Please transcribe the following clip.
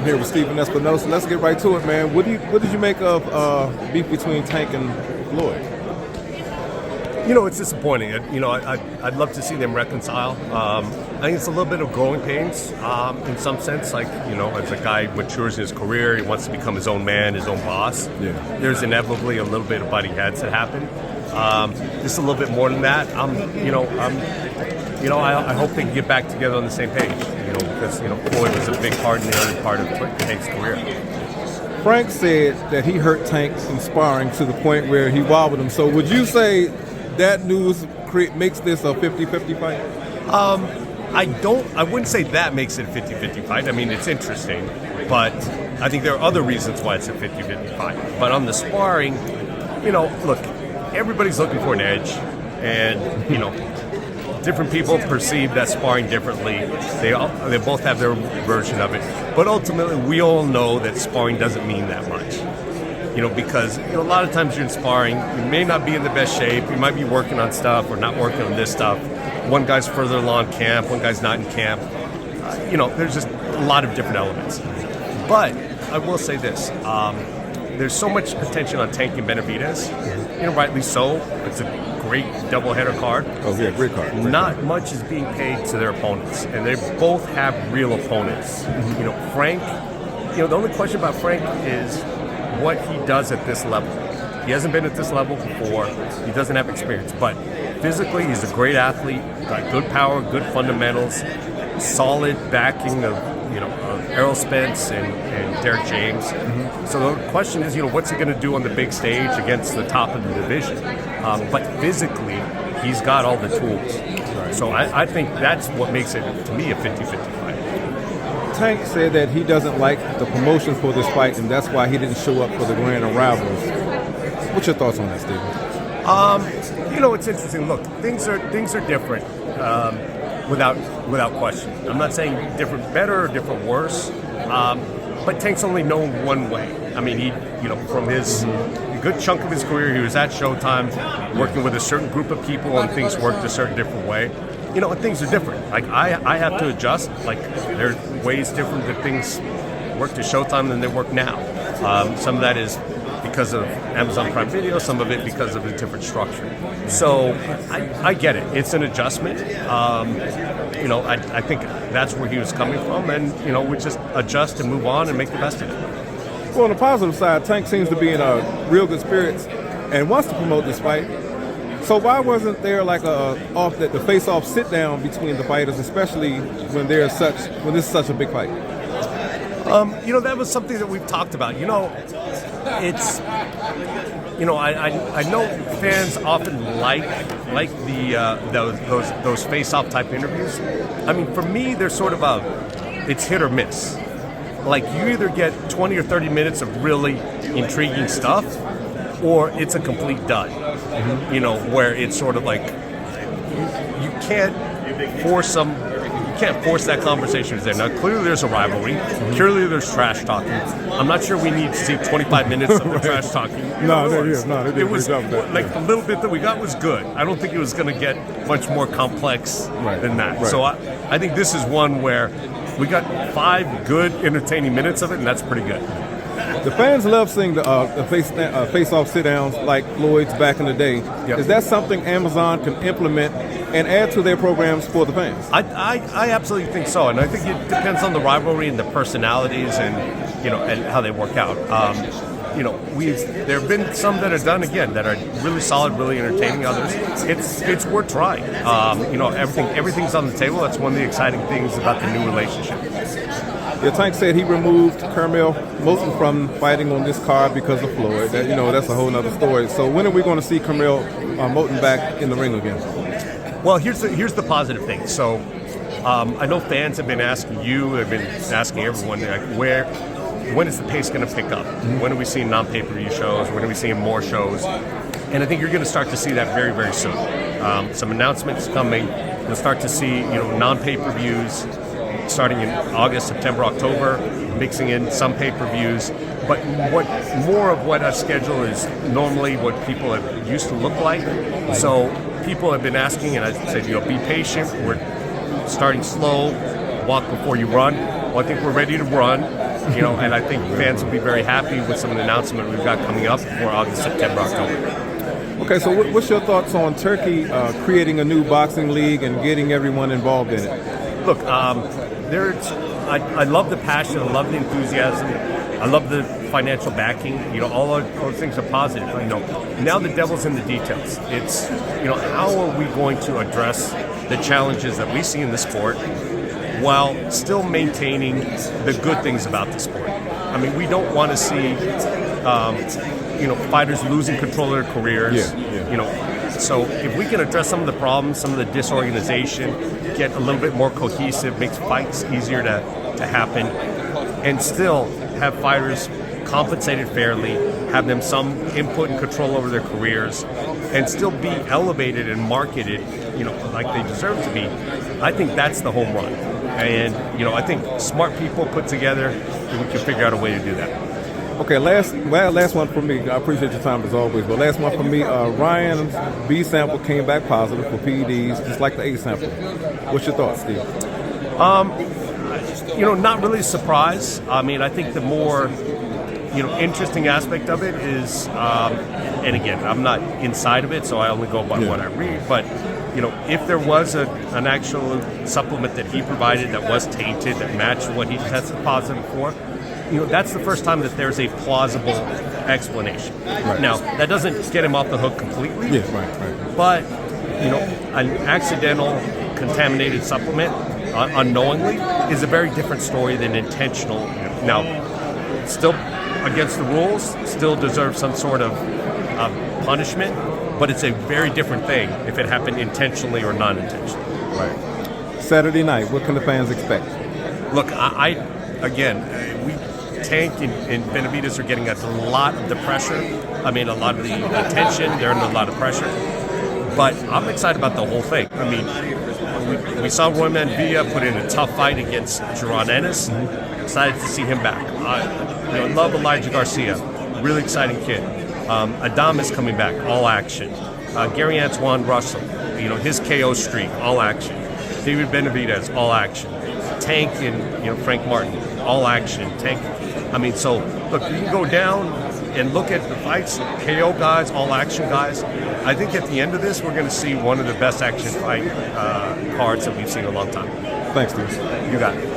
here with Stephen Espinoza. Let's get right to it, man. What did you make of beef between Tank and Floyd? You know, it's disappointing. I'd love to see them reconcile. I think it's a little bit of growing pains in some sense. Like, as a guy matures in his career, he wants to become his own man, his own boss. Yeah. There's inevitably a little bit of butting heads that happen. Just a little bit more than that. I hope they can get back together on the same page. Because Floyd was a big part in the early part of Tank's career. Frank said that he hurt Tank in sparring to the point where he wobbled him. So would you say that news makes this a 50-50 fight? I wouldn't say that makes it a 50-50 fight. I mean, it's interesting, but I think there are other reasons why it's a 50-50 fight. But on the sparring, look, everybody's looking for an edge, and, different people perceive that sparring differently. They both have their version of it. But ultimately, we all know that sparring doesn't mean that much. Because a lot of times you're in sparring, you may not be in the best shape, you might be working on stuff or not working on this stuff. One guy's further along camp, one guy's not in camp. There's just a lot of different elements. But I will say this, there's so much attention on Tank and Benavidez, rightly so. It's a great doubleheader card. Oh yeah, great card. Not much is being paid to their opponents, and they both have real opponents. Frank, the only question about Frank is what he does at this level. He hasn't been at this level before. He doesn't have experience, but physically he's a great athlete, got good power, good fundamentals, solid backing of Errol Spence and Derek James. So the question is, what's he going to do on the big stage against the top of the division? But physically, he's got all the tools. So I think that's what makes it, to me, a 50-50 fight. Tank said that he doesn't like the promotion for this fight, and that's why he didn't show up for the Grand Rivals. What's your thoughts on that, Stephen? It's interesting. Look, things are different without question. I'm not saying different better or different worse, but Tank's only known one way. I mean, he, from his a good chunk of his career, he was at Showtime, working with a certain group of people, and things worked a certain different way. And things are different. Like, I have to adjust. Like, there are ways different that things work to Showtime than they work now. Some of that is because of Amazon Prime Video, some of it because of a different structure. So I get it. It's an adjustment. I think that's where he was coming from, and we just adjust and move on and make the best of it. Well, on the positive side, Tank seems to be in real good spirits and wants to promote this fight. So why wasn't there like the face-off sit-down between the fighters, especially when this is such a big fight? That was something that we've talked about. It's I know fans often like those face-off type interviews. I mean, for me, they're sort of it's hit or miss. Like, you either get 20 or 30 minutes of really intriguing stuff, or it's a complete dud. Where it's sort of like you can't force that conversation there. Now, clearly there's a rivalry. Clearly there's trash talking. I'm not sure we need to see 25 minutes of the trash talking. It was like the little bit that we got was good. I don't think it was going to get much more complex than that. Right. So I think this is one where we got 5 good, entertaining minutes of it, and that's pretty good. The fans love seeing the face-off sit-downs like Floyd's back in the day. Yep. Is that something Amazon can implement and add to their programs for the fans? I absolutely think so, and I think it depends on the rivalry and the personalities and and how they work out. There have been some that are done again that are really solid, really entertaining. Others, it's worth trying. Everything's on the table. That's one of the exciting things about the new relationship. Yeah, Tank said he removed Curmel Moton from fighting on this card because of Floyd. That's a whole other story. So when are we going to see Curmel Moton back in the ring again? Well, here's the positive thing. So I know fans have been asking everyone, like, when is the pace going to pick up? When are we seeing non-pay-per-view shows? When are we seeing more shows? And I think you're going to start to see that very, very soon. Some announcements coming. You'll start to see used starting in August, September, October, mixing in some pay-per-views. But more of what our schedule is normally what people have used to look like. So people have been asking, and I said, be patient. We're starting slow, walk before you run. Well, I think we're ready to run. And I think fans will be very happy with some of the announcement we've got coming up for August, September, October. Okay, so what's your thoughts on Turkey creating a new boxing league and getting everyone involved in it? Look, I love the passion, I love the enthusiasm, I love the financial backing. All of those things are positive. Now the devil's in the details. It's how are we going to address the challenges that we see in the sport while still maintaining the good things about the sport. I mean, we don't want to see fighters losing control of their careers. So if we can address some of the problems, some of the disorganization, get a little bit more cohesive, makes fights easier to happen, and still have fighters compensated fairly, have them some input and control over their careers, and still be elevated and marketed, like they deserve to be, I think that's the home run. And, I think smart people put together, we can figure out a way to do that. Okay, last one for me. I appreciate your time as always, but last one for me. Ryan's B sample came back positive for PEDs, just like the A sample. What's your thoughts, Steve? Not really a surprise. I mean, I think the more interesting aspect of it is, and again, I'm not inside of it, so I only go by what I read. But if there was an actual supplement that he provided that was tainted, that matched what he tested positive for, that's the first time that there's a plausible explanation. Right. Now, that doesn't get him off the hook completely. Yeah, right. But, an accidental contaminated supplement unknowingly is a very different story than intentional. Now, still against the rules, still deserves some sort of punishment, but it's a very different thing if it happened intentionally or non-intentionally. Right. Saturday night, what can the fans expect? Look, Tank and Benavidez are getting a lot of the pressure. I mean, a lot of the attention. They're under a lot of pressure. But I'm excited about the whole thing. I mean, we saw Roy Manvilla put in a tough fight against Jaron Ennis. Excited to see him back. I love Elijah Garcia. Really exciting kid. Adames coming back, all action. Gary Antoine Russell, his KO streak, all action. David Benavidez, all action. Tank and Frank Martin, all action. Tank. I mean, so look, you can go down and look at the fights, KO guys, all action guys. I think at the end of this, we're going to see one of the best action fight cards that we've seen in a long time. Thanks, Steve. You got it.